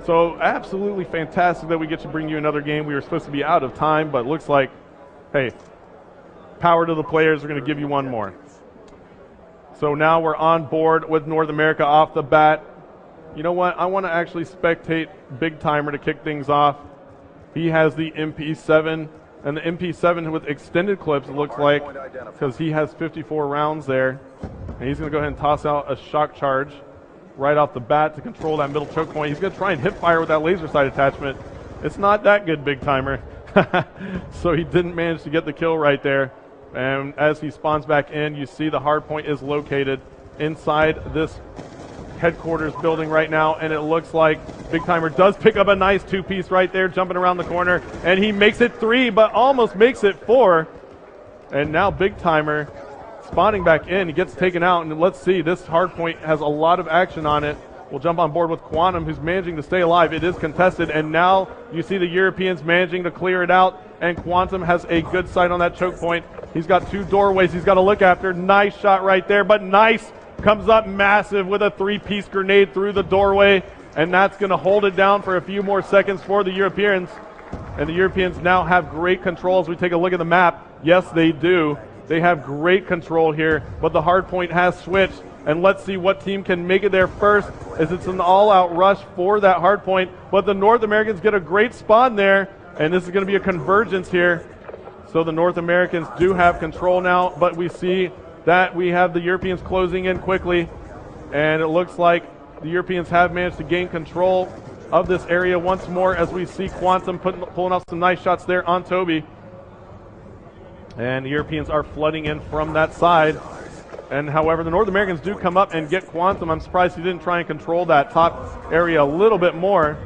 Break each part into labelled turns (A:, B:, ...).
A: So absolutely fantastic that we get to bring you another game. We were supposed to be out of time, but looks like, hey, power to the players. We're going to give you one more. So now we're on board with North America off the bat. You know what? I want to actually spectate Big Timer to kick things off. He has the MP7, and the MP7 with extended clips, it looks like, because he has 54 rounds there. And he's going to go ahead and toss out a shock charge right off the bat to control that middle choke point. He's going to try and hip fire with that laser sight attachment. It's not that good, Big Timer. So he didn't manage to get the kill right there. And as he spawns back in, you see the hardpoint is located inside this headquarters building right now, and it looks like Big Timer does pick up a nice two-piece right there, jumping around the corner, and he makes it 3, but almost makes it 4. And now Big Timer spawning back in, he gets taken out, and let's see, this hardpoint has a lot of action on it. We'll jump on board with Quantum, who's managing to stay alive. It is contested, and now you see the Europeans managing to clear it out, and Quantum has a good sight on that choke point. He's got 2 doorways he's got to look after. Nice shot right there, but nice comes up massive with a 3-piece grenade through the doorway, and that's going to hold it down for a few more seconds for the Europeans. And the Europeans now have great control as we take a look at the map. Yes, they do. They have great control here, but the hard point has switched, and let's see what team can make it there first, as it's an all-out rush for that hard point. But the North Americans get a great spawn there, and this is going to be a convergence here. So the North Americans do have control now, but we see that we have the Europeans closing in quickly, and it looks like the Europeans have managed to gain control of this area once more, as we see Quantum pulling off some nice shots there on Toby. And the Europeans are flooding in from that side. And however, the North Americans do come up and get Quantum. I'm surprised he didn't try and control that top area a little bit more.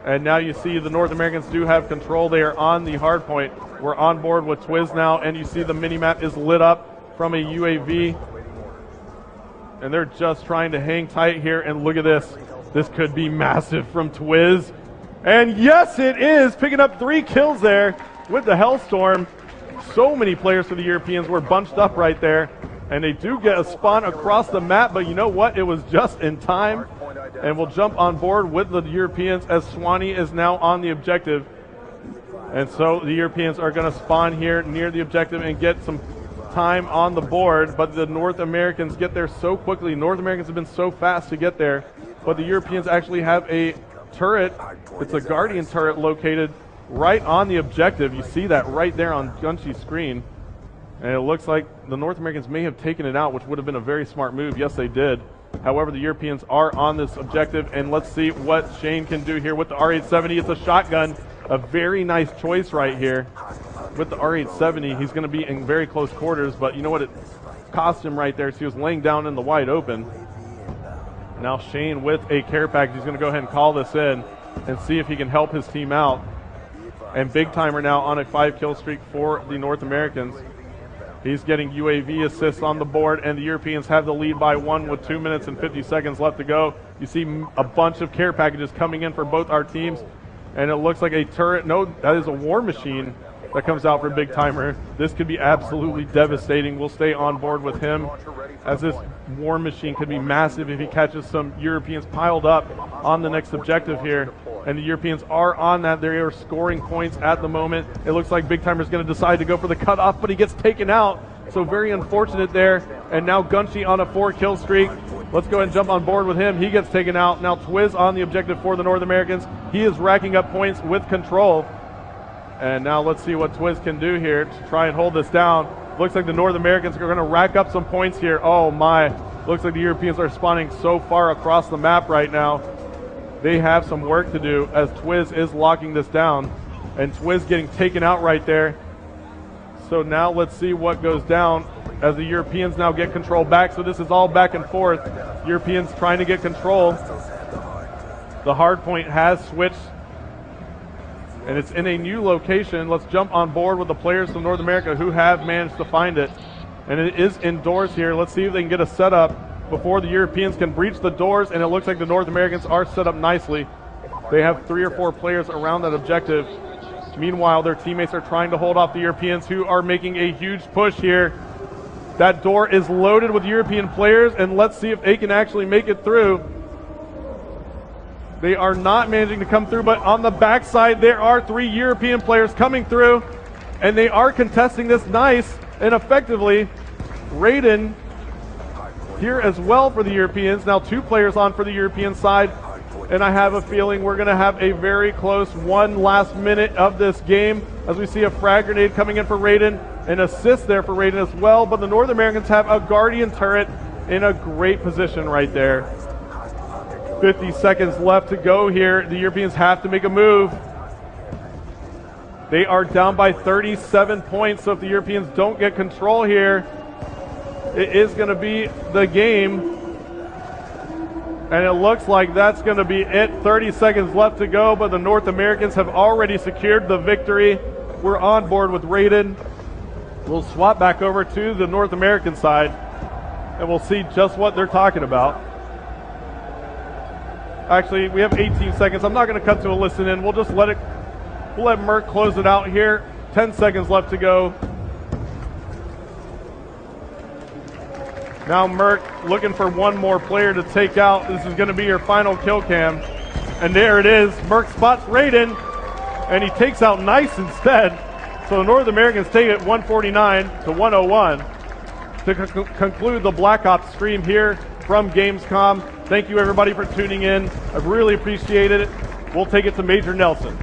A: And now you see the North Americans do have control there on the hard point. We're on board with Twiz now, and you see the mini-map is lit up from a UAV. And they're just trying to hang tight here, and look at this. This could be massive from Twiz. And yes, it is, picking up 3 kills there with the Hellstorm. So many players for the Europeans were bunched up right there, and they do get a spawn across the map, but you know what? It was just in time, and we'll jump on board with the Europeans as Swanee is now on the objective. And so the Europeans are going to spawn here near the objective and get some time on the board, but the North Americans get there so quickly. North Americans have been so fast to get there, but the Europeans actually have a turret. It's a Guardian turret located right on the objective. You see that right there on Gunshy's screen. And it looks like the North Americans may have taken it out, which would have been a very smart move. Yes, they did. However, the Europeans are on this objective, and let's see what Shane can do here with the R870. It's a shotgun. A very nice choice right here. With the R870, he's going to be in very close quarters, but you know what? It cost him right there, so he was laying down in the wide open. Now Shane with a care package. He's going to go ahead and call this in and see if he can help his team out. And Big Timer now on a 5-kill streak for the North Americans. He's getting UAV assists on the board, and the Europeans have the lead by 1 with 2 minutes and 50 seconds left to go. You see a bunch of care packages coming in for both our teams, and it looks like a turret. No, that is a war machine that comes out for Big Timer. This could be absolutely devastating. We'll stay on board with him, as this war machine could be massive if he catches some Europeans piled up on the next objective here. And the Europeans are on that. They are scoring points at the moment. It looks like Big Timer's going to decide to go for the cutoff, but he gets taken out. So very unfortunate there. And now Gunshy on a 4-kill streak. Let's go ahead and jump on board with him. He gets taken out. Now Twiz on the objective for the North Americans. He is racking up points with control. And now let's see what Twiz can do here to try and hold this down. Looks like the North Americans are going to rack up some points here. Oh my. Looks like the Europeans are spawning so far across the map right now. They have some work to do as Twiz is locking this down. And Twiz getting taken out right there. So now let's see what goes down as the Europeans now get control back. So this is all back and forth. Europeans trying to get control. The hard point has switched, and it's in a new location. Let's jump on board with the players from North America who have managed to find it. And it is indoors here. Let's see if they can get a setup before the Europeans can breach the doors, and it looks like the North Americans are set up nicely. They have 3 or 4 players around that objective. Meanwhile, their teammates are trying to hold off the Europeans, who are making a huge push here. That door is loaded with European players, and let's see if they can actually make it through. They are not managing to come through, but on the backside, there are 3 European players coming through, and they are contesting this nice and effectively. Raiden here as well for the Europeans. Now 2 players on for the European side, and I have a feeling we're going to have a very close one last minute of this game as we see a frag grenade coming in for Raiden, an assist there for Raiden as well, but the North Americans have a Guardian turret in a great position right there. 50 seconds left to go here. The Europeans have to make a move. They are down by 37 points, so if the Europeans don't get control here, it is going to be the game. And it looks like that's going to be it. 30 seconds left to go, but the North Americans have already secured the victory. We're on board with Raiden. We'll swap back over to the North American side, and we'll see just what they're talking about. Actually, we have 18 seconds. I'm not going to cut to a listen in. We'll just let Merc close it out here. 10 seconds left to go. Now Merc looking for one more player to take out. This is going to be your final kill cam. And there it is. Merc spots Raiden, and he takes out Nice instead. So the North Americans take it 149 to 101 to conclude the Black Ops stream here from Gamescom. Thank you everybody for tuning in. I really appreciate it. We'll take it to Major Nelson.